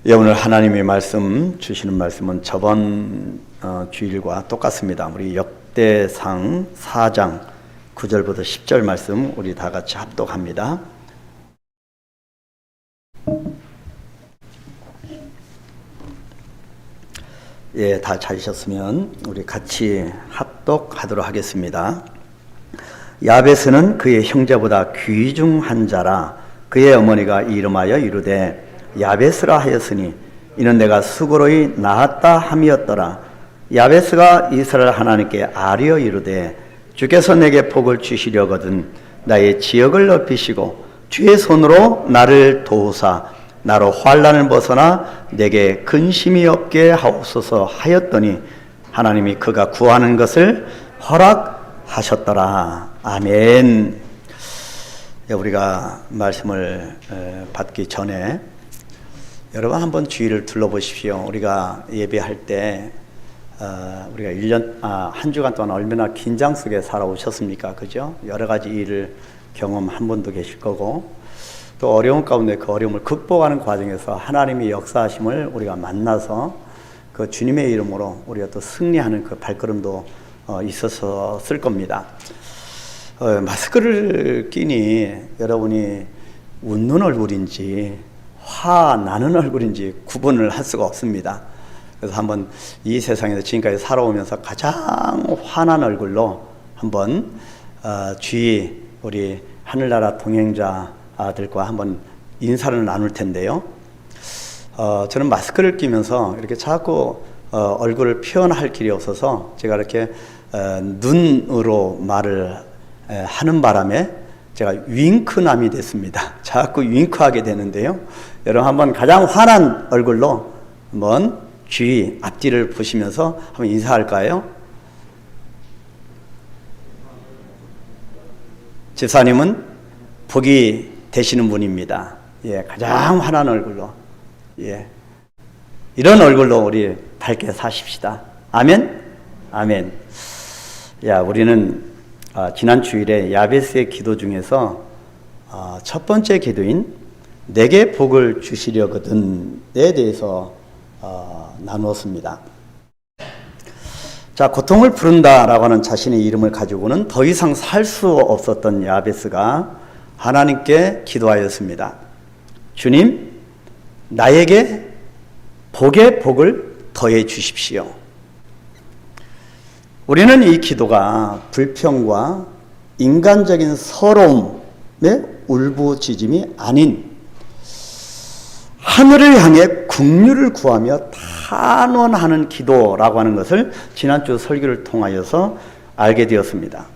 예, 오늘 하나님의 말씀 주시는 말씀은 저번 주일과 똑같습니다. 우리 역대상 4장 9절부터 10절 말씀 우리 다 같이 합독합니다. 예, 다 찾으셨으면 우리 같이 합독하도록 하겠습니다. 야베스는 그의 형제보다 귀중한 자라. 그의 어머니가 이름하여 이르되 야베스라 하였으니 이는 내가 수고로이 낳았다 함이었더라. 야베스가 이스라엘 하나님께 아뢰어 이르되 주께서 내게 복을 주시려거든 나의 지역을 넓히시고 주의 손으로 나를 도우사 나로 환난을 벗어나 내게 근심이 없게 하옵소서 하였더니 하나님이 그가 구하는 것을 허락하셨더라. 아멘. 우리가 말씀을 받기 전에 여러분 한번 주위를 둘러보십시오. 우리가 예배할 때 우리가 한 주간 동안 얼마나 긴장 속에 살아오셨습니까? 그죠? 여러 가지 일을 경험한 분도 계실 거고 또 어려움 가운데 그 어려움을 극복하는 과정에서 하나님의 역사하심을 우리가 만나서 그 주님의 이름으로 우리가 또 승리하는 그 발걸음도 있었을 겁니다. 마스크를 끼니 여러분이 웃는 얼굴인지 화나는 얼굴인지 구분을 할 수가 없습니다. 그래서 한번 이 세상에서 지금까지 살아오면서 가장 환한 얼굴로 한번 주위 우리 하늘나라 동행자들과 한번 인사를 나눌 텐데요. 저는 마스크를 끼면서 이렇게 자꾸 얼굴을 표현할 길이 없어서 제가 이렇게 눈으로 말을 하는 바람에 제가 윙크남이 됐습니다. 자꾸 윙크하게 되는데요. 여러분 한번 가장 환한 얼굴로 한번 주위 앞뒤를 보시면서 한번 인사할까요? 집사님은 복이 되시는 분입니다. 예, 가장 환한 얼굴로. 예. 이런 얼굴로 우리 밝게 사십시다. 아멘? 아멘. 야, 우리는 지난 주일에 야베스의 기도 중에서 첫 번째 기도인 내게 복을 주시려거든에 대해서 나누었습니다. 자, 고통을 부른다라고 하는 자신의 이름을 가지고는 더 이상 살 수 없었던 야베스가 하나님께 기도하였습니다. 주님, 나에게 복의 복을 더해 주십시오. 우리는 이 기도가 불평과 인간적인 서러움의 울부짖음이 아닌 하늘을 향해 긍휼을 구하며 탄원하는 기도라고 하는 것을 지난주 설교를 통하여서 알게 되었습니다.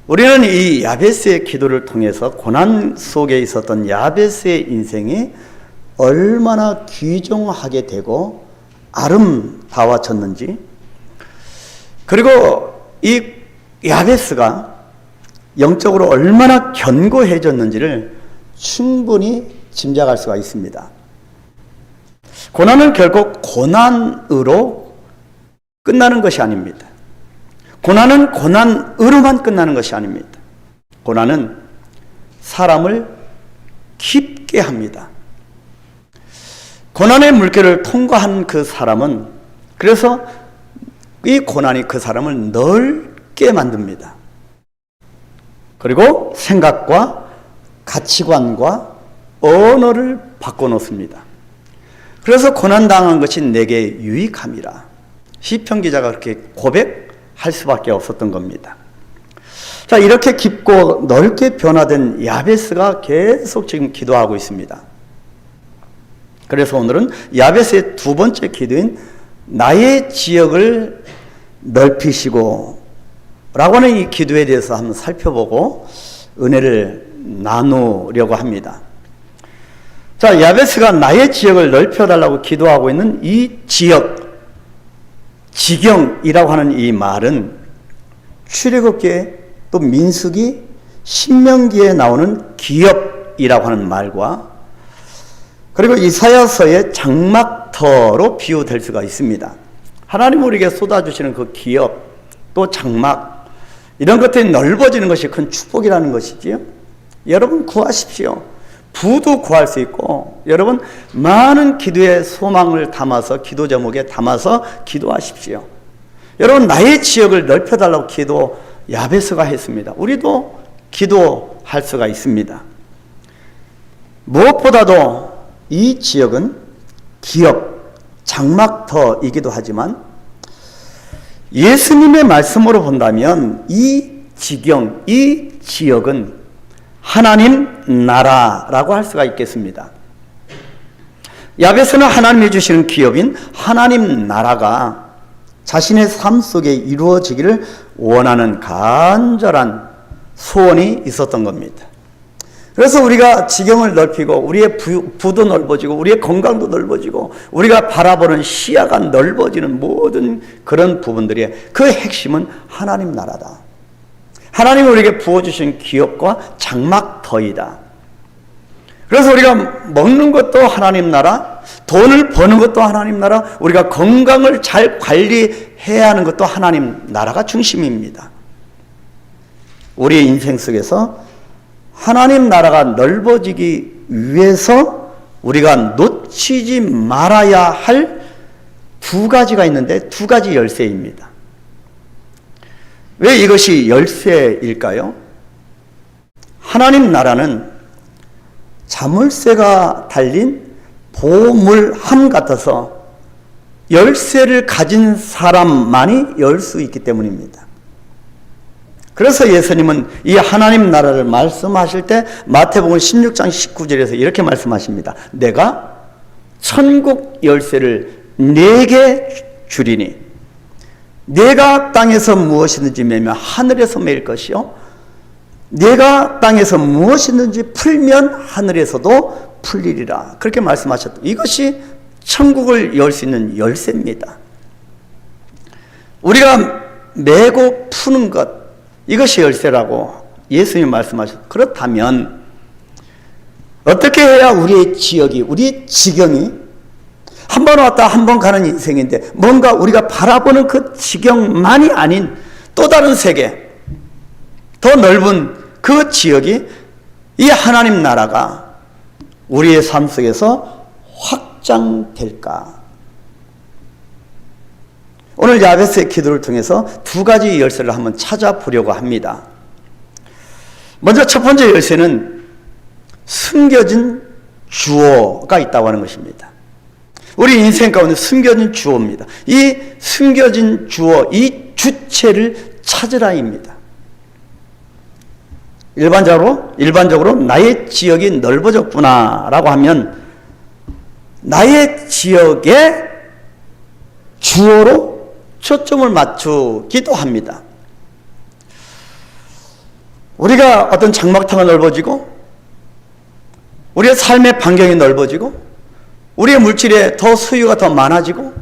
우리는 이 야베스의 기도를 통해서 고난 속에 있었던 야베스의 인생이 얼마나 귀중하게 되고 아름다워졌는지, 그리고 이 야베스가 영적으로 얼마나 견고해졌는지를 충분히 짐작할 수가 있습니다. 고난은 결국 고난으로 끝나는 것이 아닙니다. 고난은 고난으로만 끝나는 것이 아닙니다. 고난은 사람을 깊게 합니다. 고난의 물결을 통과한 그 사람은 그래서 이 고난이 그 사람을 넓게 만듭니다. 그리고 생각과 가치관과 언어를 바꿔놓습니다. 그래서 고난당한 것이 내게 유익함이라 시편 기자가 그렇게 고백할 수밖에 없었던 겁니다. 자, 이렇게 깊고 넓게 변화된 야베스가 계속 지금 기도하고 있습니다. 그래서 오늘은 야베스의 두 번째 기도인 나의 지역을 넓히시고 라고 하는 이 기도에 대해서 한번 살펴보고 은혜를 나누려고 합니다. 자, 야베스가 나의 지역을 넓혀달라고 기도하고 있는 이 지역, 지경이라고 하는 이 말은 출애굽기에 또 민수기, 신명기에 나오는 기업이라고 하는 말과 그리고 이사야서의 장막터로 비유될 수가 있습니다. 하나님 우리에게 쏟아주시는 그 기업, 또 장막, 이런 것들이 넓어지는 것이 큰 축복이라는 것이지요. 여러분 구하십시오. 부도 구할 수 있고, 여러분 많은 기도의 소망을 담아서, 기도 제목에 담아서 기도하십시오. 여러분 나의 지역을 넓혀달라고 기도 야베스가 했습니다. 우리도 기도할 수가 있습니다. 무엇보다도 이 지역은 기업, 장막터이기도 하지만 예수님의 말씀으로 본다면 이 지경, 이 지역은 하나님 나라라고 할 수가 있겠습니다. 야베스는 하나님이 주시는 기업인 하나님 나라가 자신의 삶 속에 이루어지기를 원하는 간절한 소원이 있었던 겁니다. 그래서 우리가 지경을 넓히고 우리의 부도 넓어지고 우리의 건강도 넓어지고 우리가 바라보는 시야가 넓어지는 모든 그런 부분들의 그 핵심은 하나님 나라다. 하나님이 우리에게 부어주신 기업과 장막터이다. 그래서 우리가 먹는 것도 하나님 나라, 돈을 버는 것도 하나님 나라, 우리가 건강을 잘 관리해야 하는 것도 하나님 나라가 중심입니다. 우리의 인생 속에서 하나님 나라가 넓어지기 위해서 우리가 놓치지 말아야 할 두 가지가 있는데 두 가지 열쇠입니다. 왜 이것이 열쇠일까요? 하나님 나라는 자물쇠가 달린 보물함 같아서 열쇠를 가진 사람만이 열 수 있기 때문입니다. 그래서 예수님은 이 하나님 나라를 말씀하실 때 마태복음 16장 19절에서 이렇게 말씀하십니다. 내가 천국 열쇠를 네게 주리니 네가 땅에서 무엇이든지 매면 하늘에서 매일 것이요 네가 땅에서 무엇이든지 풀면 하늘에서도 풀리리라. 그렇게 말씀하셨다. 이것이 천국을 열 수 있는 열쇠입니다. 우리가 매고 푸는 것, 이것이 열쇠라고 예수님이 말씀하셨다. 그렇다면 어떻게 해야 우리의 지역이, 우리의 지경이 한 번 왔다 한 번 가는 인생인데 뭔가 우리가 바라보는 그 지경만이 아닌 또 다른 세계, 더 넓은 그 지역이, 이 하나님 나라가 우리의 삶 속에서 확장될까? 오늘 야베스의 기도를 통해서 두 가지 열쇠를 한번 찾아보려고 합니다. 먼저 첫 번째 열쇠는 숨겨진 주어가 있다고 하는 것입니다. 우리 인생 가운데 숨겨진 주어입니다. 이 숨겨진 주어, 이 주체를 찾으라입니다. 일반적으로 나의 지역이 넓어졌구나라고 하면 나의 지역의 주어로 초점을 맞추기도 합니다. 우리가 어떤 장막터가 넓어지고 우리의 삶의 반경이 넓어지고 우리의 물질에 더 소유가 더 많아지고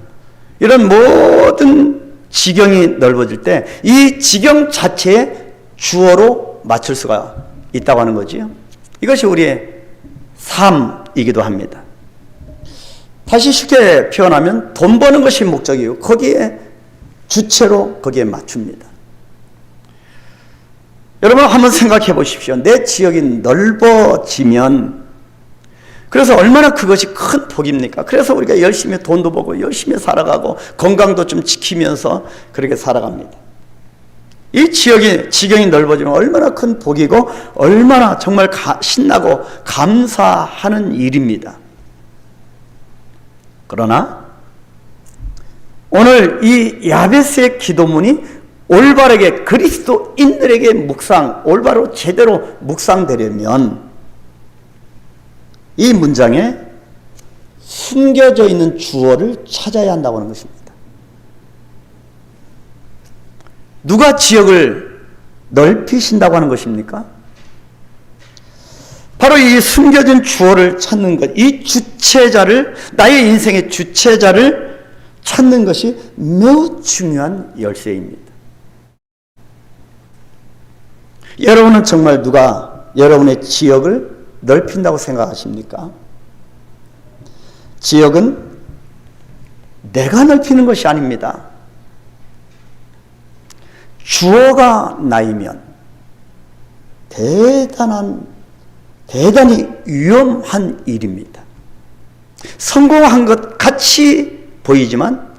이런 모든 지경이 넓어질 때 이 지경 자체의 주어로 맞출 수가 있다고 하는 거지요. 이것이 우리의 삶이기도 합니다. 다시 쉽게 표현하면 돈 버는 것이 목적이고 거기에 주체로 거기에 맞춥니다. 여러분 한번 생각해 보십시오. 내 지역이 넓어지면 그래서 얼마나 그것이 큰 복입니까? 그래서 우리가 열심히 돈도 벌고 열심히 살아가고 건강도 좀 지키면서 그렇게 살아갑니다. 이 지경이 넓어지면 얼마나 큰 복이고 얼마나 정말 신나고 감사하는 일입니다. 그러나 오늘 이 야베스의 기도문이 올바르게 그리스도인들에게 올바로 제대로 묵상되려면 이 문장에 숨겨져 있는 주어를 찾아야 한다고 하는 것입니다. 누가 지역을 넓히신다고 하는 것입니까? 바로 이 숨겨진 주어를 찾는 것, 이 주체자를, 나의 인생의 주체자를 찾는 것이 매우 중요한 열쇠입니다. 여러분은 정말 누가 여러분의 지역을 넓힌다고 생각하십니까? 지역은 내가 넓히는 것이 아닙니다. 주어가 나이면 대단한 대단히 위험한 일입니다. 성공한 것 같이 보이지만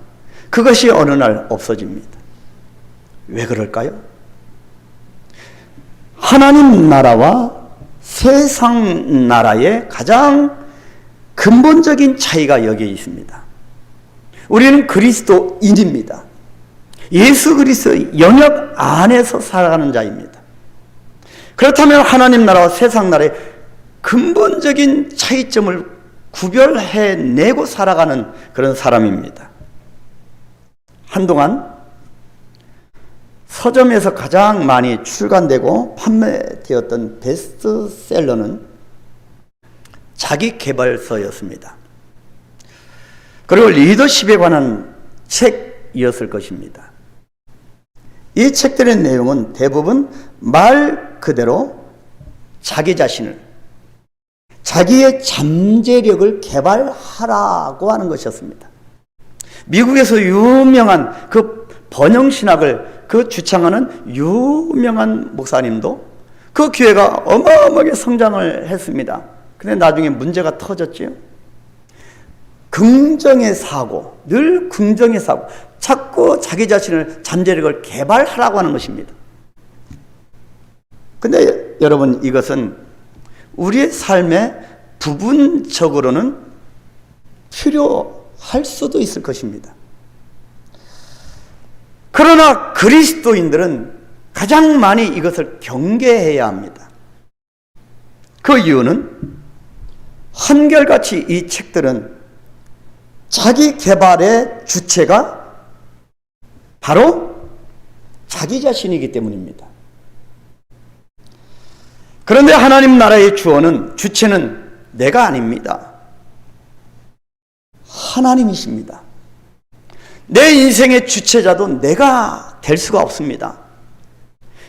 그것이 어느 날 없어집니다. 왜 그럴까요? 하나님 나라와 세상 나라의 가장 근본적인 차이가 여기에 있습니다. 우리는 그리스도인입니다. 예수 그리스도의 영역 안에서 살아가는 자입니다. 그렇다면 하나님 나라와 세상 나라의 근본적인 차이점을 구별해내고 살아가는 그런 사람입니다. 한동안 서점에서 가장 많이 출간되고 판매되었던 베스트셀러는 자기계발서였습니다. 그리고 리더십에 관한 책이었을 것입니다. 이 책들의 내용은 대부분 말 그대로 자기 자신을, 자기의 잠재력을 개발하라고 하는 것이었습니다. 미국에서 유명한 그 번영신학을 주창하는 유명한 목사님도 그 교회가 어마어마하게 성장을 했습니다. 근데 나중에 문제가 터졌지요. 긍정의 사고, 늘 긍정의 사고, 자꾸 자기 자신을, 잠재력을 개발하라고 하는 것입니다. 근데 여러분, 이것은 우리의 삶에 부분적으로는 필요할 수도 있을 것입니다. 그러나 그리스도인들은 가장 많이 이것을 경계해야 합니다. 그 이유는 한결같이 이 책들은 자기 개발의 주체가 바로 자기 자신이기 때문입니다. 그런데 하나님 나라의 주체는 내가 아닙니다. 하나님이십니다. 내 인생의 주체자도 내가 될 수가 없습니다.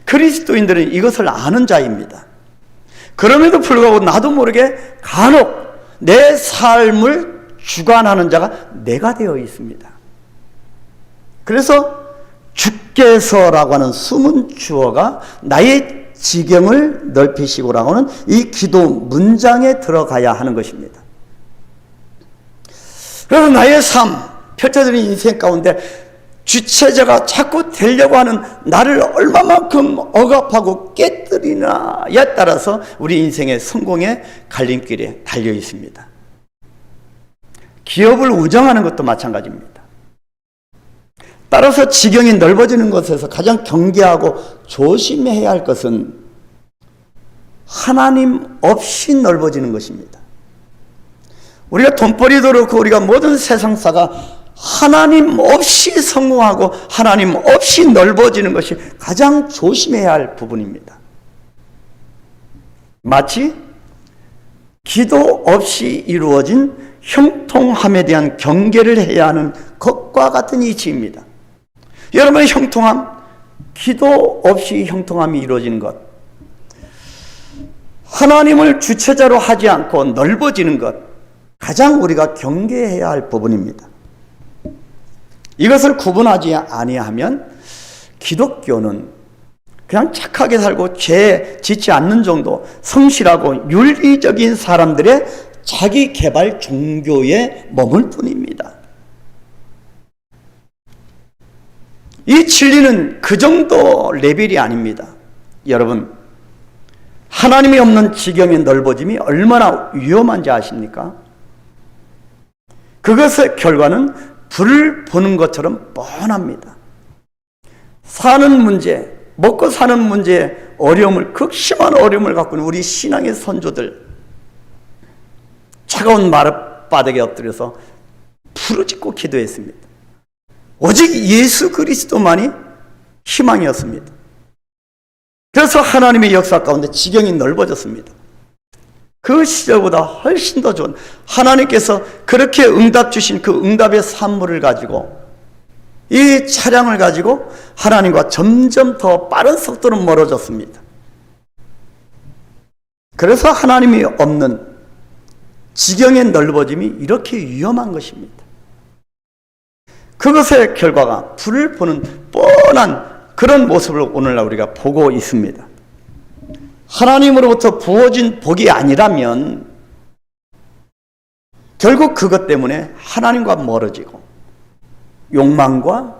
그리스도인들은 이것을 아는 자입니다. 그럼에도 불구하고 나도 모르게 간혹 내 삶을 주관하는 자가 내가 되어 있습니다. 그래서 주께서라고 하는 숨은 주어가 나의 지경을 넓히시고라고 하는 이 기도 문장에 들어가야 하는 것입니다. 그래서 나의 삶, 펼쳐지는 인생 가운데 주체자가 자꾸 되려고 하는 나를 얼마만큼 억압하고 깨뜨리나에 따라서 우리 인생의 성공의 갈림길에 달려 있습니다. 기업을 운영하는 것도 마찬가지입니다. 따라서 지경이 넓어지는 것에서 가장 경계하고 조심해야 할 것은 하나님 없이 넓어지는 것입니다. 우리가 돈벌이도 그렇고 우리가 모든 세상사가 하나님 없이 성공하고 하나님 없이 넓어지는 것이 가장 조심해야 할 부분입니다. 마치 기도 없이 이루어진 형통함에 대한 경계를 해야 하는 것과 같은 이치입니다. 여러분의 형통함, 기도 없이 형통함이 이루어지는 것, 하나님을 주체자로 하지 않고 넓어지는 것, 가장 우리가 경계해야 할 부분입니다. 이것을 구분하지 아니하면 기독교는 그냥 착하게 살고 죄 짓지 않는 정도 성실하고 윤리적인 사람들의 자기 개발 종교에 머물 뿐입니다. 이 진리는 그 정도 레벨이 아닙니다. 여러분, 하나님이 없는 지경의 넓어짐이 얼마나 위험한지 아십니까? 그것의 결과는 불을 보는 것처럼 뻔합니다. 사는 문제, 먹고 사는 문제에 어려움을, 극심한 어려움을 갖고 있는 우리 신앙의 선조들, 차가운 마룻바닥에 엎드려서 부르짖고 기도했습니다. 오직 예수 그리스도만이 희망이었습니다. 그래서 하나님의 역사 가운데 지경이 넓어졌습니다. 그 시절보다 훨씬 더 좋은, 하나님께서 그렇게 응답 주신 그 응답의 산물을 가지고, 이 차량을 가지고 하나님과 점점 더 빠른 속도로 멀어졌습니다. 그래서 하나님이 없는 지경의 넓어짐이 이렇게 위험한 것입니다. 그것의 결과가 불을 보는 뻔한 그런 모습을 오늘날 우리가 보고 있습니다. 하나님으로부터 부어진 복이 아니라면 결국 그것 때문에 하나님과 멀어지고 욕망과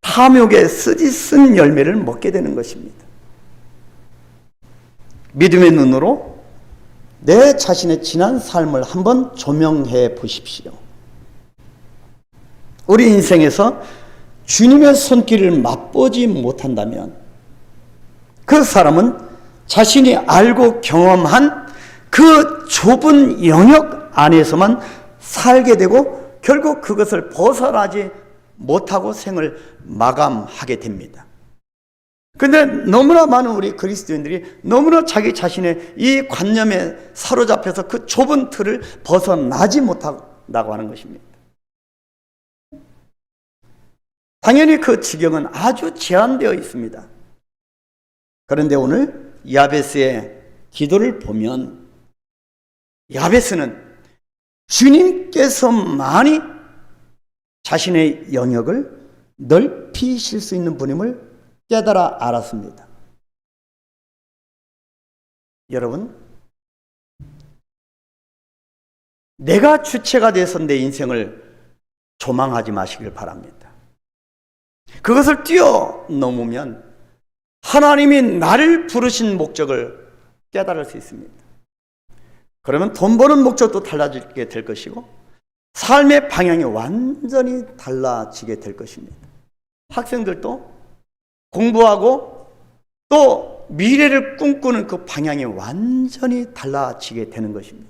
탐욕의 쓰디쓴 열매를 먹게 되는 것입니다. 믿음의 눈으로 내 자신의 지난 삶을 한번 조명해 보십시오. 우리 인생에서 주님의 손길을 맛보지 못한다면 그 사람은 자신이 알고 경험한 그 좁은 영역 안에서만 살게 되고 결국 그것을 벗어나지 못하고 생을 마감하게 됩니다. 그런데 너무나 많은 우리 그리스도인들이 너무나 자기 자신의 이 관념에 사로잡혀서 그 좁은 틀을 벗어나지 못한다고 하는 것입니다. 당연히 그 지경은 아주 제한되어 있습니다. 그런데 오늘 야베스의 기도를 보면 야베스는 주님께서만이 자신의 영역을 넓히실 수 있는 분임을 깨달아 알았습니다. 여러분, 내가 주체가 돼서 내 인생을 조망하지 마시길 바랍니다. 그것을 뛰어넘으면 하나님이 나를 부르신 목적을 깨달을 수 있습니다. 그러면 돈 버는 목적도 달라지게 될 것이고 삶의 방향이 완전히 달라지게 될 것입니다. 학생들도 공부하고 또 미래를 꿈꾸는 그 방향이 완전히 달라지게 되는 것입니다.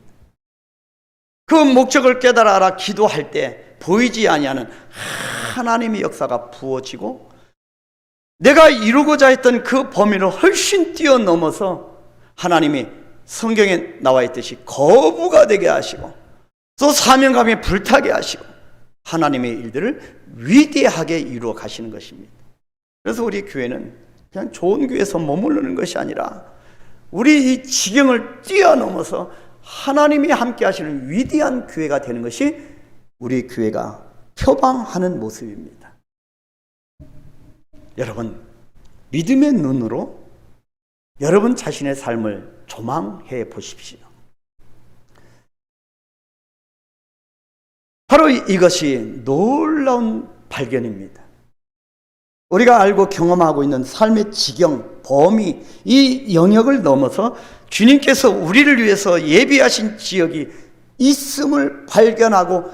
그 목적을 깨달아 알아 기도할 때 보이지 아니하는 하나님의 역사가 부어지고 내가 이루고자 했던 그 범위를 훨씬 뛰어넘어서 하나님이 성경에 나와 있듯이 거부가 되게 하시고 또 사명감에 불타게 하시고 하나님의 일들을 위대하게 이루어 가시는 것입니다. 그래서 우리 교회는 그냥 좋은 교회에서 머무르는 것이 아니라 우리 이 지경을 뛰어넘어서 하나님이 함께 하시는 위대한 교회가 되는 것이 우리 교회가 표방하는 모습입니다. 여러분, 믿음의 눈으로 여러분 자신의 삶을 조망해 보십시오. 바로 이것이 놀라운 발견입니다. 우리가 알고 경험하고 있는 삶의 지경, 범위, 이 영역을 넘어서 주님께서 우리를 위해서 예비하신 지역이 있음을 발견하고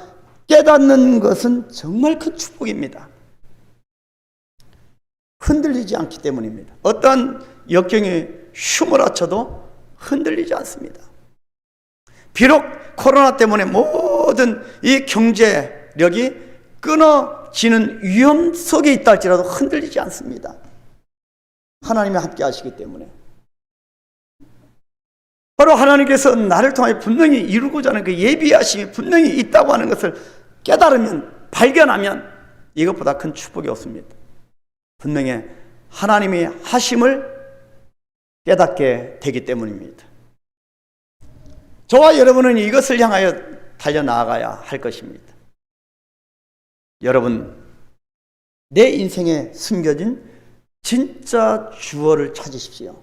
깨닫는 것은 정말 큰 축복입니다. 흔들리지 않기 때문입니다. 어떤 역경이 휘몰아쳐도 흔들리지 않습니다. 비록 코로나 때문에 모든 이 경제력이 끊어지는 위험 속에 있다 할지라도 흔들리지 않습니다. 하나님이 함께 하시기 때문에. 바로 하나님께서 나를 통해 분명히 이루고자 하는 그 예비하심이 분명히 있다고 하는 것을 깨달으면, 발견하면 이것보다 큰 축복이 없습니다. 분명히 하나님이 하심을 깨닫게 되기 때문입니다. 저와 여러분은 이것을 향하여 달려나가야 할 것입니다. 여러분, 내 인생에 숨겨진 진짜 주어를 찾으십시오.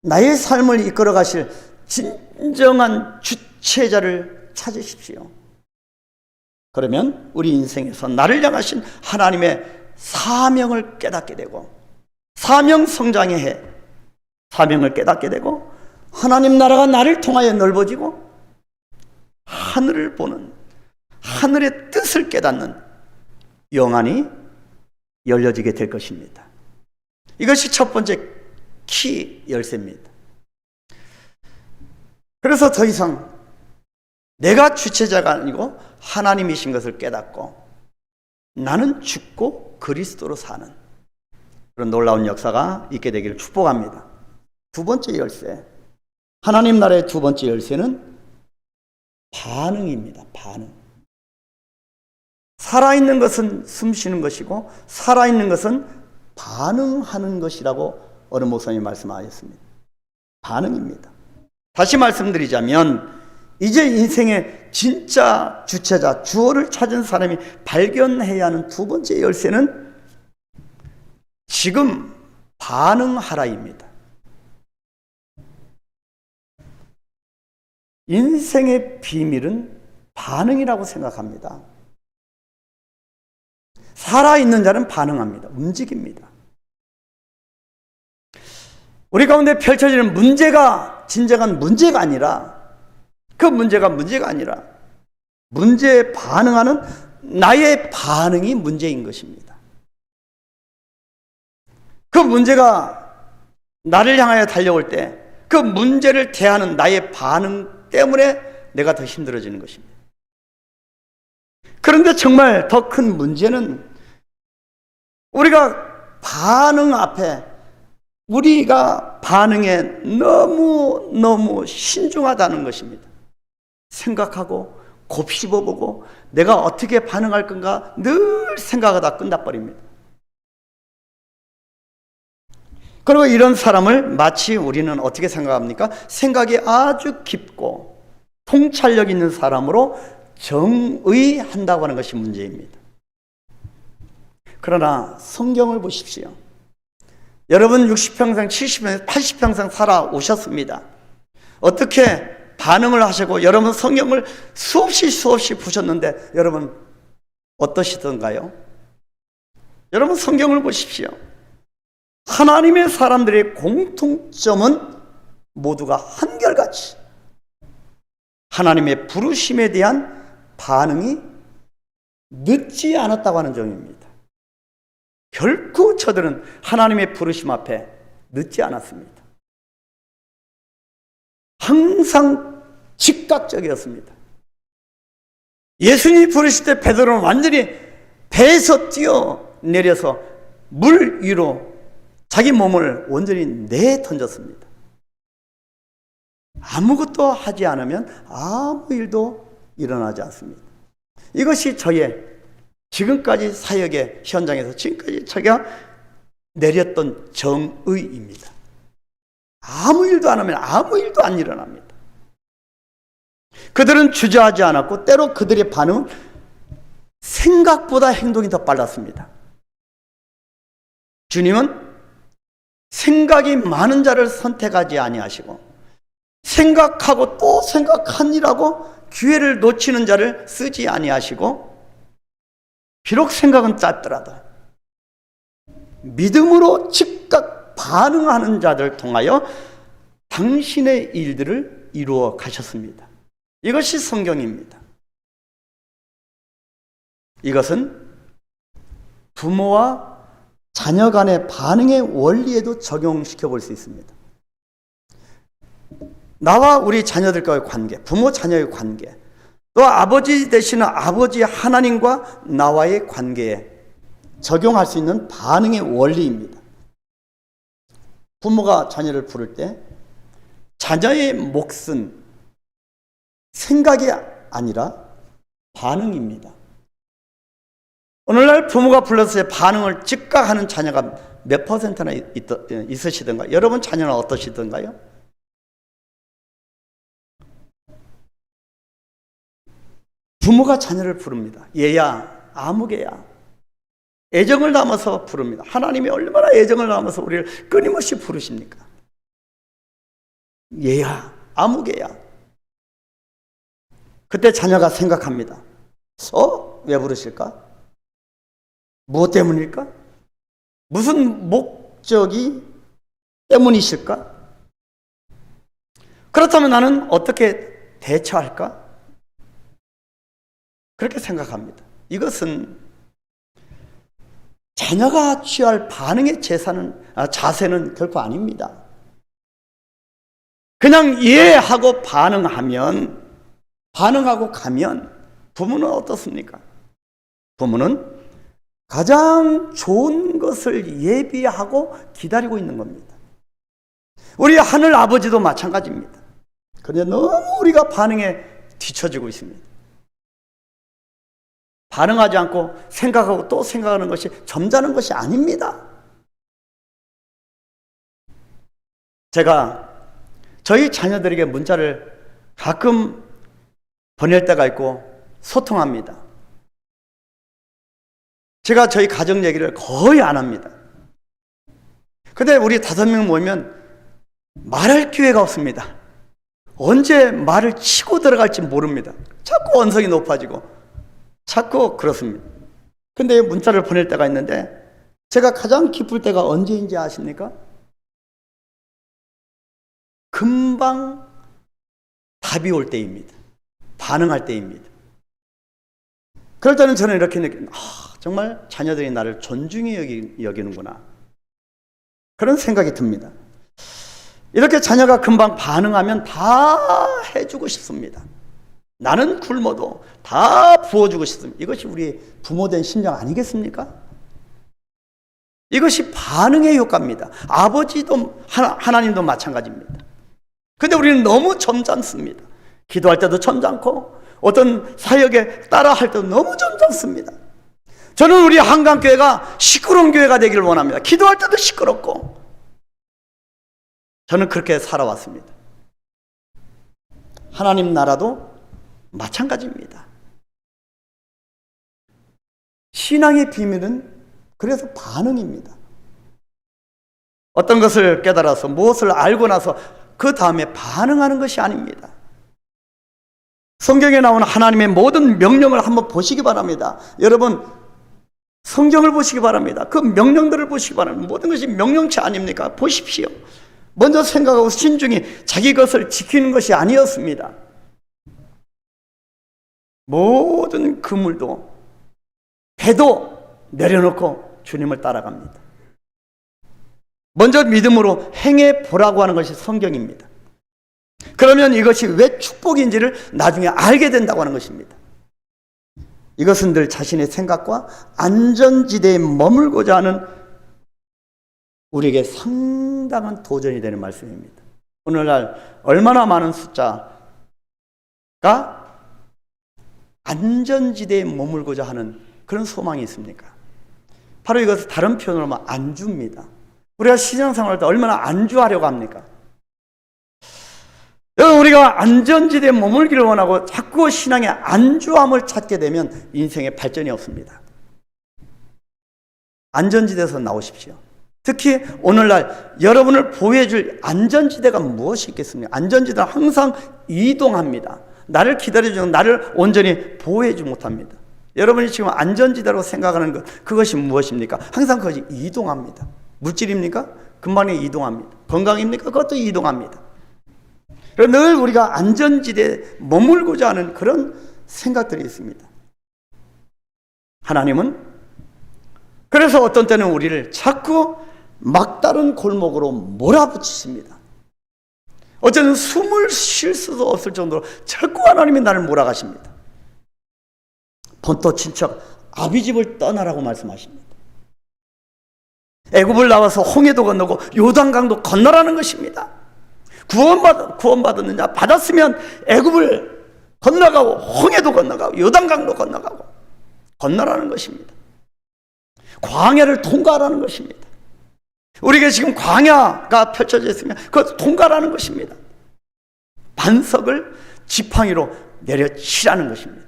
나의 삶을 이끌어 가실 진정한 주체자를 찾으십시오. 그러면 우리 인생에서 나를 향하신 하나님의 사명을 깨닫게 되고 사명 성장의 해, 사명을 깨닫게 되고 하나님 나라가 나를 통하여 넓어지고 하늘을 보는, 하늘의 뜻을 깨닫는 영안이 열려지게 될 것입니다. 이것이 첫 번째 키 열쇠입니다. 그래서 더 이상 내가 주체자가 아니고 하나님이신 것을 깨닫고 나는 죽고 그리스도로 사는 그런 놀라운 역사가 있게 되기를 축복합니다. 두 번째 열쇠, 하나님 나라의 두 번째 열쇠는 반응입니다. 반응. 살아있는 것은 숨쉬는 것이고 살아있는 것은 반응하는 것이라고 어느 목사님이 말씀하셨습니다. 반응입니다. 다시 말씀드리자면 이제 인생의 진짜 주체자, 주어를 찾은 사람이 발견해야 하는 두 번째 열쇠는 지금 반응하라입니다. 인생의 비밀은 반응이라고 생각합니다. 살아있는 자는 반응합니다. 움직입니다. 우리 가운데 펼쳐지는 문제가 진정한 문제가 아니라, 그 문제가 아니라 문제에 반응하는 나의 반응이 문제인 것입니다. 그 문제가 나를 향하여 달려올 때 그 문제를 대하는 나의 반응 때문에 내가 더 힘들어지는 것입니다. 그런데 정말 더 큰 문제는 우리가 반응 앞에, 우리가 반응에 너무 신중하다는 것입니다. 생각하고 곱씹어보고 내가 어떻게 반응할 건가 늘 생각하다 끝나버립니다. 그리고 이런 사람을 마치 우리는 어떻게 생각합니까? 생각이 아주 깊고 통찰력 있는 사람으로 정의한다고 하는 것이 문제입니다. 그러나 성경을 보십시오. 여러분 60평생, 70평생, 80평생 살아오셨습니다. 어떻게 반응을 하시고 여러분 성경을 수없이 보셨는데 여러분 어떠시던가요? 여러분 성경을 보십시오. 하나님의 사람들의 공통점은 모두가 한결같이 하나님의 부르심에 대한 반응이 늦지 않았다고 하는 점입니다. 결코 저들은 하나님의 부르심 앞에 늦지 않았습니다. 항상 즉각적이었습니다. 예수님이 부르실 때 베드로는 완전히 배에서 뛰어내려서 물 위로 자기 몸을 온전히 내던졌습니다. 아무것도 하지 않으면 아무 일도 일어나지 않습니다. 이것이 저의 지금까지 사역의 현장에서 지금까지 제가 내렸던 정의입니다. 아무 일도 안 하면 아무 일도 안 일어납니다. 그들은 주저하지 않았고 때로 그들의 반응은 생각보다 행동이 더 빨랐습니다. 주님은 생각이 많은 자를 선택하지 아니하시고 생각하고 또 생각하니라고 기회를 놓치는 자를 쓰지 아니하시고 비록 생각은 짧더라도 믿음으로 즉각 반응하는 자들 통하여 당신의 일들을 이루어 가셨습니다. 이것이 성경입니다. 이것은 부모와 자녀 간의 반응의 원리에도 적용시켜 볼 수 있습니다. 나와 우리 자녀들과의 관계, 부모 자녀의 관계, 또 아버지 되시는 아버지 하나님과 나와의 관계에 적용할 수 있는 반응의 원리입니다. 부모가 자녀를 부를 때 자녀의 몫은 생각이 아니라 반응입니다. 오늘날 부모가 불렀을 때 반응을 즉각하는 자녀가 몇 퍼센트나 있으시던가요? 여러분 자녀는 어떠시던가요? 부모가 자녀를 부릅니다. 얘야, 아무개야. 애정을 담아서 부릅니다. 하나님이 얼마나 애정을 담아서 우리를 끊임없이 부르십니까? 얘야, 아무개야. 그때 자녀가 생각합니다. 왜 부르실까? 무엇 때문일까? 무슨 목적이 때문이실까? 그렇다면 나는 어떻게 대처할까? 그렇게 생각합니다. 이것은 자녀가 취할 반응의 자세는 결코 아닙니다. 그냥 이해하고 반응하고 가면 부모는 어떻습니까? 부모는 가장 좋은 것을 예비하고 기다리고 있는 겁니다. 우리 하늘 아버지도 마찬가지입니다. 그런데 너무 우리가 반응에 뒤처지고 있습니다. 반응하지 않고 생각하고 또 생각하는 것이 점잖은 것이 아닙니다. 제가 저희 자녀들에게 문자를 가끔 보낼 때가 있고 소통합니다. 제가 저희 가정 얘기를 거의 안 합니다. 근데 우리 5명 모이면 말할 기회가 없습니다. 언제 말을 치고 들어갈지 모릅니다. 자꾸 언성이 높아지고 자꾸 그렇습니다. 근데 문자를 보낼 때가 있는데 제가 가장 기쁠 때가 언제인지 아십니까? 금방 답이 올 때입니다. 반응할 때입니다. 그럴 때는 저는 이렇게 느낍니다. 정말 자녀들이 나를 존중히 여기는구나. 그런 생각이 듭니다. 이렇게 자녀가 금방 반응하면 다 해주고 싶습니다. 나는 굶어도 다 부어주고 싶습니다. 이것이 우리 부모된 심정 아니겠습니까? 이것이 반응의 효과입니다. 아버지도 하나님도 마찬가지입니다. 근데 우리는 너무 점잖습니다. 기도할 때도 점잖고 어떤 사역에 따라할 때도 너무 점잖습니다. 저는 우리 한강교회가 시끄러운 교회가 되기를 원합니다. 기도할 때도 시끄럽고 저는 그렇게 살아왔습니다. 하나님 나라도 마찬가지입니다. 신앙의 비밀은 그래서 반응입니다. 어떤 것을 깨달아서 무엇을 알고 나서 그 다음에 반응하는 것이 아닙니다. 성경에 나오는 하나님의 모든 명령을 한번 보시기 바랍니다. 여러분 성경을 보시기 바랍니다. 그 명령들을 보시기 바랍니다. 모든 것이 명령체 아닙니까? 보십시오. 먼저 생각하고 신중히 자기 것을 지키는 것이 아니었습니다. 모든 그물도 배도 내려놓고 주님을 따라갑니다. 먼저 믿음으로 행해 보라고 하는 것이 성경입니다. 그러면 이것이 왜 축복인지를 나중에 알게 된다고 하는 것입니다. 이것은 늘 자신의 생각과 안전지대에 머물고자 하는 우리에게 상당한 도전이 되는 말씀입니다. 오늘날 얼마나 많은 숫자가 안전지대에 머물고자 하는 그런 소망이 있습니까? 바로 이것을 다른 표현으로 하면 안주입니다. 우리가 신앙생활할 때 얼마나 안주하려고 합니까? 우리가 안전지대에 머물기를 원하고 자꾸 신앙의 안주함을 찾게 되면 인생에 발전이 없습니다. 안전지대에서 나오십시오. 특히 오늘날 여러분을 보호해줄 안전지대가 무엇이 있겠습니까? 안전지대는 항상 이동합니다. 나를 기다려주는, 나를 온전히 보호해주지 못합니다. 여러분이 지금 안전지대로 생각하는 것, 그것이 무엇입니까? 항상 그것이 이동합니다. 물질입니까? 금방에 이동합니다. 건강입니까? 그것도 이동합니다. 늘 우리가 안전지대에 머물고자 하는 그런 생각들이 있습니다. 하나님은 그래서 어떤 때는 우리를 자꾸 막다른 골목으로 몰아붙이십니다. 어쩌면 숨을 쉴 수도 없을 정도로 자꾸 하나님이 나를 몰아가십니다. 본토 친척 아비집을 떠나라고 말씀하십니다. 애굽을 나와서 홍해도 건너고 요단강도 건너라는 것입니다. 구원받는 자 받았으면 애굽을 건너가고 홍해도 건너가고 요단강도 건너가고 건너라는 것입니다. 광야를 통과하라는 것입니다. 우리에게 지금 광야가 펼쳐져 있으면 그것을 통과하라는 것입니다. 반석을 지팡이로 내려치라는 것입니다.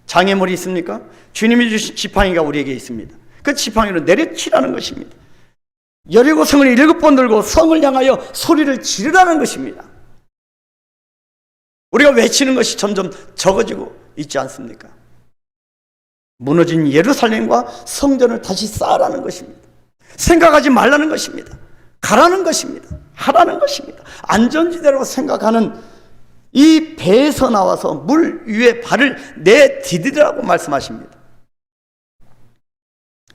장애물이 있습니까? 주님이 주신 지팡이가 우리에게 있습니다. 그 지팡이로 내려치라는 것입니다. 여리고성을 7번 들고 성을 향하여 소리를 지르라는 것입니다. 우리가 외치는 것이 점점 적어지고 있지 않습니까? 무너진 예루살렘과 성전을 다시 쌓으라는 것입니다. 생각하지 말라는 것입니다. 가라는 것입니다. 하라는 것입니다. 안전지대로 생각하는 이 배에서 나와서 물 위에 발을 내디디라고 말씀하십니다.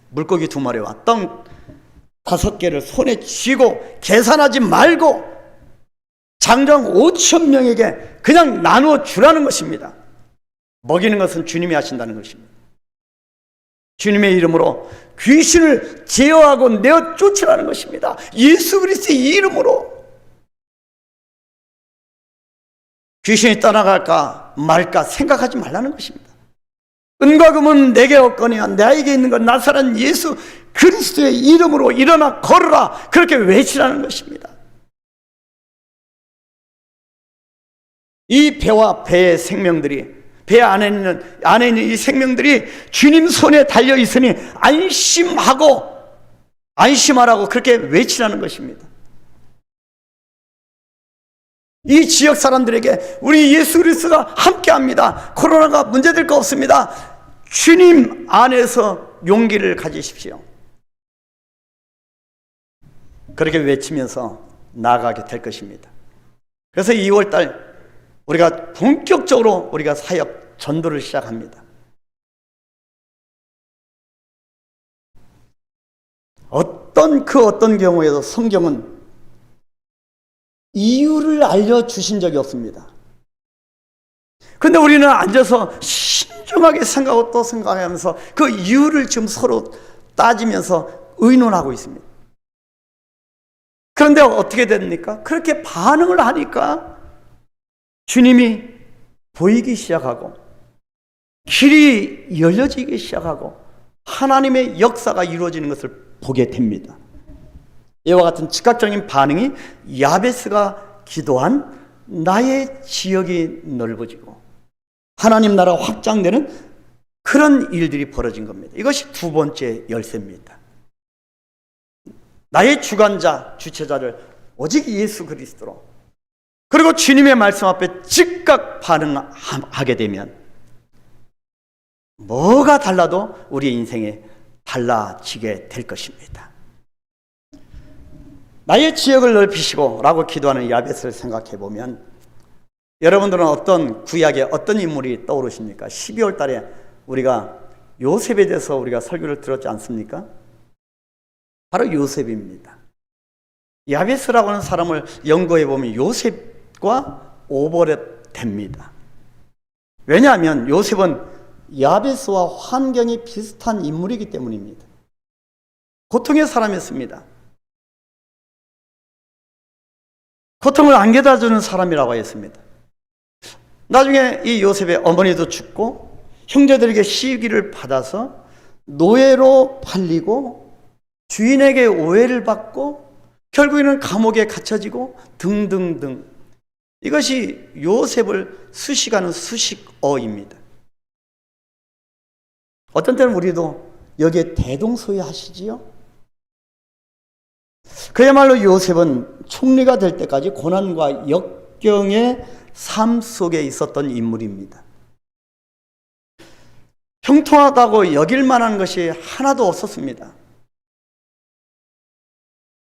물고기 2마리와 떡 5개를 손에 쥐고 계산하지 말고 장정 5,000명에게 그냥 나누어 주라는 것입니다. 먹이는 것은 주님이 하신다는 것입니다. 주님의 이름으로 귀신을 제어하고 내어 쫓으라는 것입니다. 예수 그리스도의 이름으로. 귀신이 떠나갈까 말까 생각하지 말라는 것입니다. 은과 금은 내게 없거니와 나에게 있는 건 나사렛 예수 그리스도의 이름으로 일어나 걸어라. 그렇게 외치라는 것입니다. 이 배와 배의 생명들이, 배 안에 있는 이 생명들이 주님 손에 달려 있으니 안심하라고 그렇게 외치라는 것입니다. 이 지역 사람들에게 우리 예수 그리스도가 함께합니다. 코로나가 문제될 거 없습니다. 주님 안에서 용기를 가지십시오. 그렇게 외치면서 나아가게 될 것입니다. 그래서 2월달 우리가 본격적으로 우리가 사역 전도를 시작합니다. 어떤 경우에도 성경은 이유를 알려주신 적이 없습니다. 그런데 우리는 앉아서 신중하게 생각하고 또 생각하면서 그 이유를 지금 서로 따지면서 의논하고 있습니다. 그런데 어떻게 됩니까? 그렇게 반응을 하니까 주님이 보이기 시작하고 길이 열려지기 시작하고 하나님의 역사가 이루어지는 것을 보게 됩니다. 이와 같은 즉각적인 반응이 야베스가 기도한 나의 지역이 넓어지고 하나님 나라 확장되는 그런 일들이 벌어진 겁니다. 이것이 두 번째 열쇠입니다. 나의 주관자, 주체자를 오직 예수 그리스도로, 그리고 주님의 말씀 앞에 즉각 반응하게 되면 뭐가 달라도 우리의 인생에 달라지게 될 것입니다. 나의 지역을 넓히시고 라고 기도하는 야베스를 생각해 보면 여러분들은 어떤 구약의 어떤 인물이 떠오르십니까? 12월 달에 우리가 요셉에 대해서 우리가 설교를 들었지 않습니까? 바로 요셉입니다. 야베스라고 하는 사람을 연구해 보면 요셉과 오버랩 됩니다. 왜냐하면 요셉은 야베스와 환경이 비슷한 인물이기 때문입니다. 고통의 사람이었습니다. 고통을 안겨다주는 사람이라고 했습니다. 나중에 이 요셉의 어머니도 죽고 형제들에게 시기를 받아서 노예로 팔리고 주인에게 오해를 받고 결국에는 감옥에 갇혀지고 등등등. 이것이 요셉을 수식하는 수식어입니다. 어떤 때는 우리도 여기에 대동소이하시지요? 그야말로 요셉은 총리가 될 때까지 고난과 역경의 삶 속에 있었던 인물입니다. 형통하다고 여길 만한 것이 하나도 없었습니다.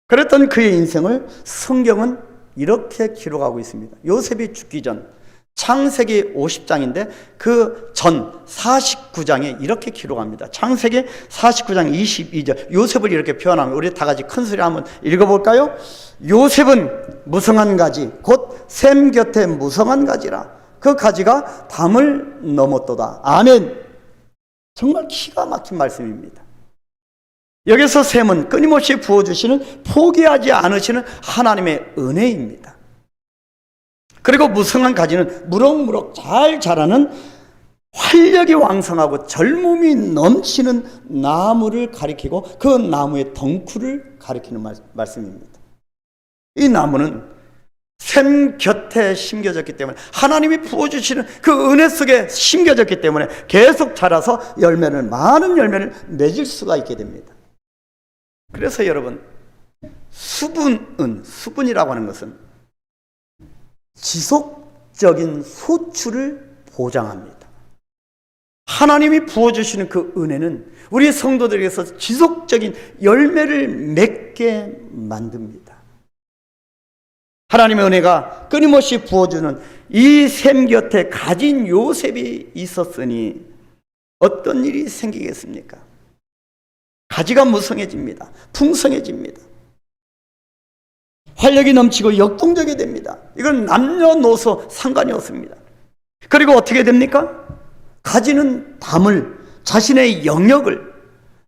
그랬던 그의 인생을 성경은 이렇게 기록하고 있습니다. 요셉이 죽기 전 창세기 50장인데 그 전 49장에 이렇게 기록합니다. 창세기 49장 22절 요셉을 이렇게 표현하면 우리 다 같이 큰 소리 한번 읽어볼까요? 요셉은 무성한 가지 곧 샘 곁에 무성한 가지라 그 가지가 담을 넘었도다. 아멘. 정말 기가 막힌 말씀입니다. 여기서 샘은 끊임없이 부어주시는 포기하지 않으시는 하나님의 은혜입니다. 그리고 무성한 가지는 무럭무럭 잘 자라는 활력이 왕성하고 젊음이 넘치는 나무를 가리키고 그 나무의 덩쿨을 가리키는 말씀입니다. 이 나무는 샘 곁에 심겨졌기 때문에 하나님이 부어주시는 그 은혜 속에 심겨졌기 때문에 계속 자라서 많은 열매를 맺을 수가 있게 됩니다. 그래서 여러분, 수분이라고 하는 것은 지속적인 소출을 보장합니다. 하나님이 부어주시는 그 은혜는 우리 성도들에게서 지속적인 열매를 맺게 만듭니다. 하나님의 은혜가 끊임없이 부어주는 이 샘 곁에 가진 요셉이 있었으니 어떤 일이 생기겠습니까? 가지가 무성해집니다. 풍성해집니다. 활력이 넘치고 역동적이 됩니다. 이건 남녀노소 상관이 없습니다. 그리고 어떻게 됩니까? 가지는 자신의 영역을,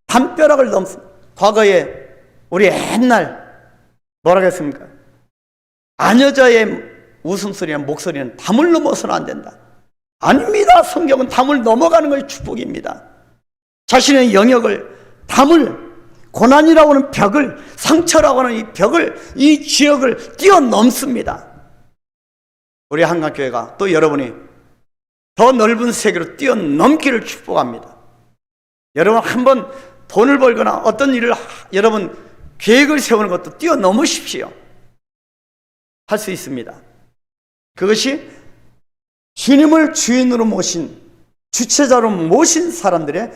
담벼락을 넘습니다. 과거에 우리 옛날 뭐라고 했습니까? 아녀자의 웃음소리나 목소리는 담을 넘어서는 안 된다. 아닙니다. 성경은 담을 넘어가는 것이 축복입니다. 자신의 영역을, 고난이라고 하는 벽을, 상처라고 하는 이 벽을, 이 지역을 뛰어넘습니다. 우리 한강교회가 또 여러분이 더 넓은 세계로 뛰어넘기를 축복합니다. 여러분 한번 돈을 벌거나 어떤 일을 여러분 계획을 세우는 것도 뛰어넘으십시오. 할 수 있습니다. 그것이 주님을 주인으로 모신, 주체자로 모신 사람들의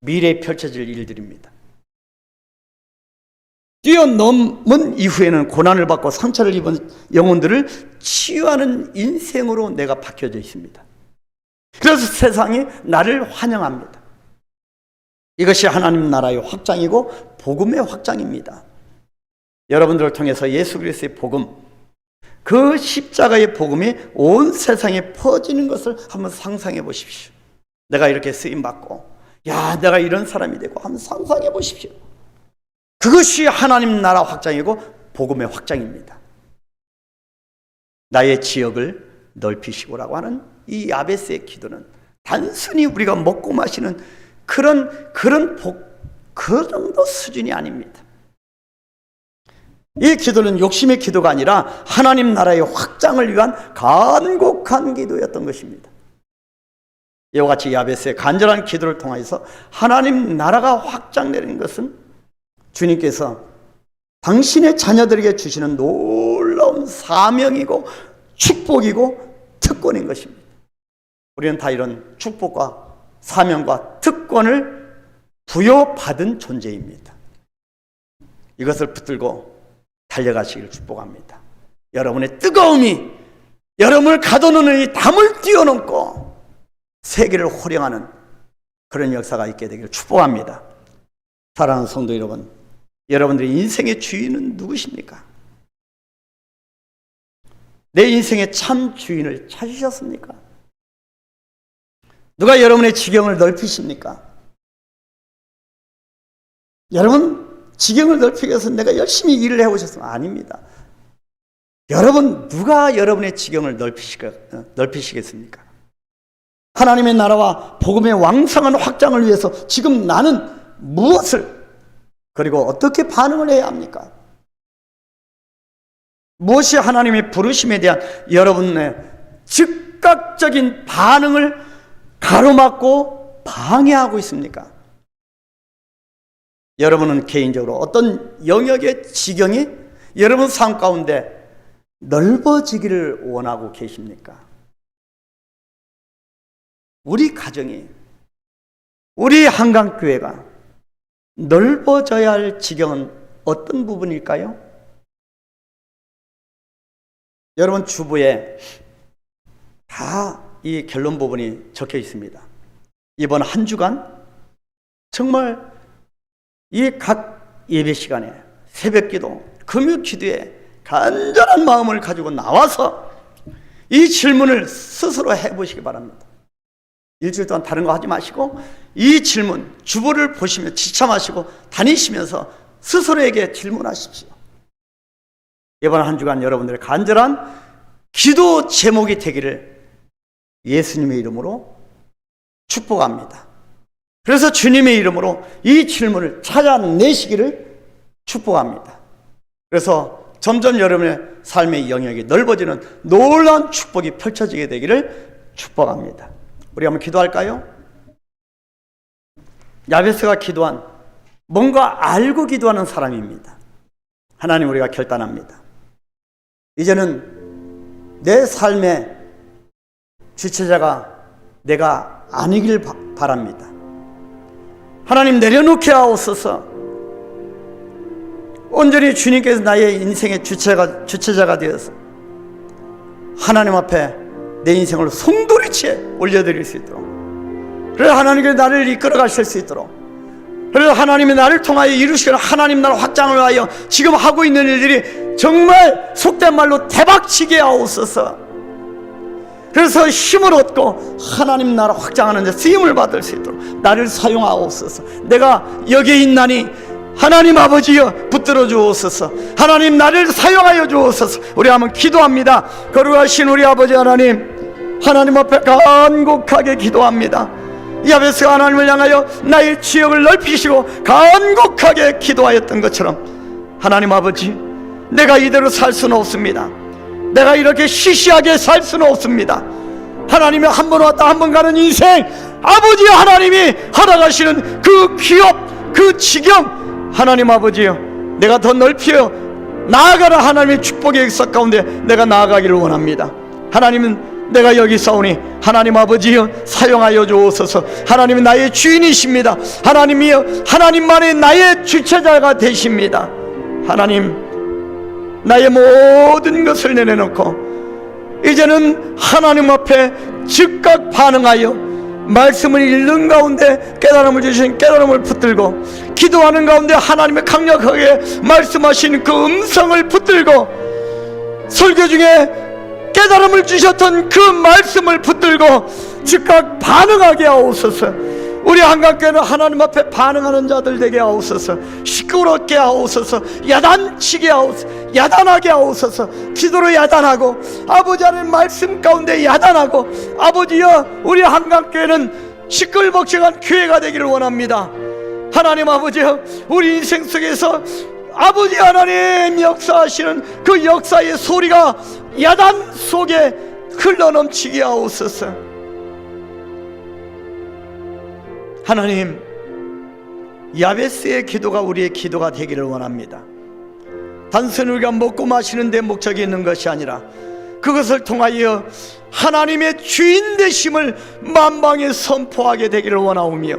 미래에 펼쳐질 일들입니다. 뛰어넘은 이후에는 고난을 받고 상처를 입은 영혼들을 치유하는 인생으로 내가 바뀌어져 있습니다. 그래서 세상이 나를 환영합니다. 이것이 하나님 나라의 확장이고 복음의 확장입니다. 여러분들을 통해서 예수 그리스도의 복음, 그 십자가의 복음이 온 세상에 퍼지는 것을 한번 상상해 보십시오. 내가 이렇게 쓰임받고, 야, 내가 이런 사람이 되고 한번 상상해 보십시오. 그것이 하나님 나라 확장이고 복음의 확장입니다. 나의 지역을 넓히시고라고 하는 이 야베스의 기도는 단순히 우리가 먹고 마시는 그런 복, 그 정도 수준이 아닙니다. 이 기도는 욕심의 기도가 아니라 하나님 나라의 확장을 위한 간곡한 기도였던 것입니다. 이와 같이 야베스의 간절한 기도를 통해서 하나님 나라가 확장되는 것은 주님께서 당신의 자녀들에게 주시는 놀라운 사명이고 축복이고 특권인 것입니다. 우리는 다 이런 축복과 사명과 특권을 부여받은 존재입니다. 이것을 붙들고 달려가시기를 축복합니다. 여러분의 뜨거움이 여러분을 가둬놓는 이 담을 뛰어넘고 세계를 호령하는 그런 역사가 있게 되기를 축복합니다. 사랑하는 성도 여러분, 여러분들의 인생의 주인은 누구십니까? 내 인생의 참 주인을 찾으셨습니까? 누가 여러분의 지경을 넓히십니까? 여러분 지경을 넓히기 위해서 내가 열심히 일을 해오셨으면 아닙니다. 여러분 누가 여러분의 지경을 넓히시겠습니까? 하나님의 나라와 복음의 왕성한 확장을 위해서 지금 나는 무엇을 그리고 어떻게 반응을 해야 합니까? 무엇이 하나님의 부르심에 대한 여러분의 즉각적인 반응을 가로막고 방해하고 있습니까? 여러분은 개인적으로 어떤 영역의 지경이 여러분 삶 가운데 넓어지기를 원하고 계십니까? 우리 가정이, 우리 한강교회가 넓어져야 할 지경은 어떤 부분일까요? 여러분 주부에 다 이 결론 부분이 적혀 있습니다. 이번 한 주간 정말 이 각 예배 시간에 새벽기도, 금요기도에 간절한 마음을 가지고 나와서 이 질문을 스스로 해보시기 바랍니다. 일주일 동안 다른 거 하지 마시고 이 질문, 주보를 보시며 지참하시고 다니시면서 스스로에게 질문하십시오. 이번 한 주간 여러분들의 간절한 기도 제목이 되기를 예수님의 이름으로 축복합니다. 그래서 주님의 이름으로 이 질문을 찾아내시기를 축복합니다. 그래서 점점 여러분의 삶의 영역이 넓어지는 놀라운 축복이 펼쳐지게 되기를 축복합니다. 우리 한번 기도할까요? 야베스가 기도한 뭔가 알고 기도하는 사람입니다. 하나님, 우리가 결단합니다. 이제는 내 삶의 주체자가 내가 아니길 바랍니다. 하나님, 내려놓게 하옵소서. 온전히 주님께서 나의 인생의 주체자가 되어서 하나님 앞에 내 인생을 송두리째 올려드릴 수 있도록, 그래서 하나님께서 나를 이끌어 가실 수 있도록, 그래서 하나님이 나를 통하여 이루시는 하나님 나라 확장을 위하여 지금 하고 있는 일들이 정말 속된 말로 대박치게 하옵소서. 그래서 힘을 얻고 하나님 나라 확장하는 데 쓰임을 받을 수 있도록 나를 사용하옵소서. 내가 여기에 있나니 하나님 아버지여 붙들어 주옵소서. 하나님, 나를 사용하여 주옵소서. 우리 한번 기도합니다. 거룩하신 우리 아버지 하나님, 하나님 앞에 간곡하게 기도합니다. 야베스가 하나님을 향하여 나의 지역을 넓히시고 간곡하게 기도하였던 것처럼, 하나님 아버지, 내가 이대로 살 수는 없습니다. 내가 이렇게 시시하게 살 수는 없습니다. 하나님이 한 번 왔다 한 번 가는 인생, 아버지 하나님이 허락하시는 그 기업, 그 지경, 하나님 아버지요, 내가 더 넓혀 나아가라. 하나님의 축복의 역사 가운데 내가 나아가기를 원합니다. 하나님은 내가 여기 있사오니 하나님 아버지여 사용하여 주옵소서. 하나님은 나의 주인이십니다. 하나님이여 하나님만이 나의 주체자가 되십니다. 하나님, 나의 모든 것을 내려놓고 이제는 하나님 앞에 즉각 반응하여 말씀을 읽는 가운데 깨달음을 주신 깨달음을 붙들고, 기도하는 가운데 하나님의 강력하게 말씀하신 그 음성을 붙들고, 설교 중에 깨달음을 주셨던 그 말씀을 붙들고 즉각 반응하게 하옵소서. 우리 한강교회는 하나님 앞에 반응하는 자들 되게 하옵소서. 시끄럽게 하옵소서. 야단치게 하옵소서. 야단하게 하옵소서. 기도로 야단하고, 아버지 하나님 말씀 가운데 야단하고, 아버지여 우리 한강교회는 시끌벅적한 교회가 되기를 원합니다. 하나님 아버지여, 우리 인생 속에서 아버지 하나님 역사하시는 그 역사의 소리가 야단 속에 흘러넘치게 하옵소서. 하나님, 야베스의 기도가 우리의 기도가 되기를 원합니다. 단순히 우리가 먹고 마시는 데 목적이 있는 것이 아니라 그것을 통하여 하나님의 주인 되심을 만방에 선포하게 되기를 원하오며,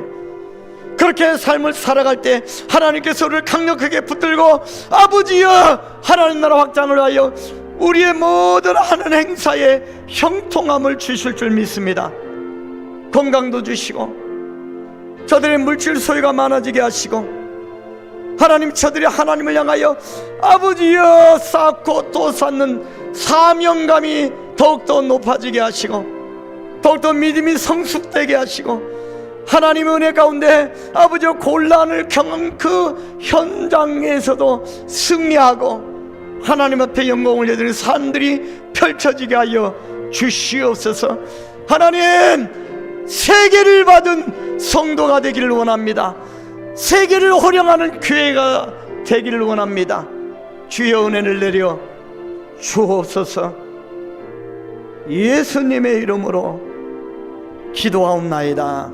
그렇게 삶을 살아갈 때 하나님께서 우리를 강력하게 붙들고 아버지여 하나님 나라 확장을 하여 우리의 모든 하는 행사에 형통함을 주실 줄 믿습니다. 건강도 주시고 저들의 물질 소유가 많아지게 하시고, 하나님 저들이 하나님을 향하여 아버지여 쌓고 또 쌓는 사명감이 더욱더 높아지게 하시고, 더욱더 믿음이 성숙되게 하시고, 하나님의 은혜 가운데 아버지여 곤란을 경험 그 현장에서도 승리하고 하나님 앞에 영광을 올려드리는 삶들이 펼쳐지게 하여 주시옵소서. 하나님, 세계를 받은 성도가 되기를 원합니다. 세계를 호령하는 교회가 되기를 원합니다. 주의 은혜를 내려 주옵소서. 예수님의 이름으로 기도하옵나이다.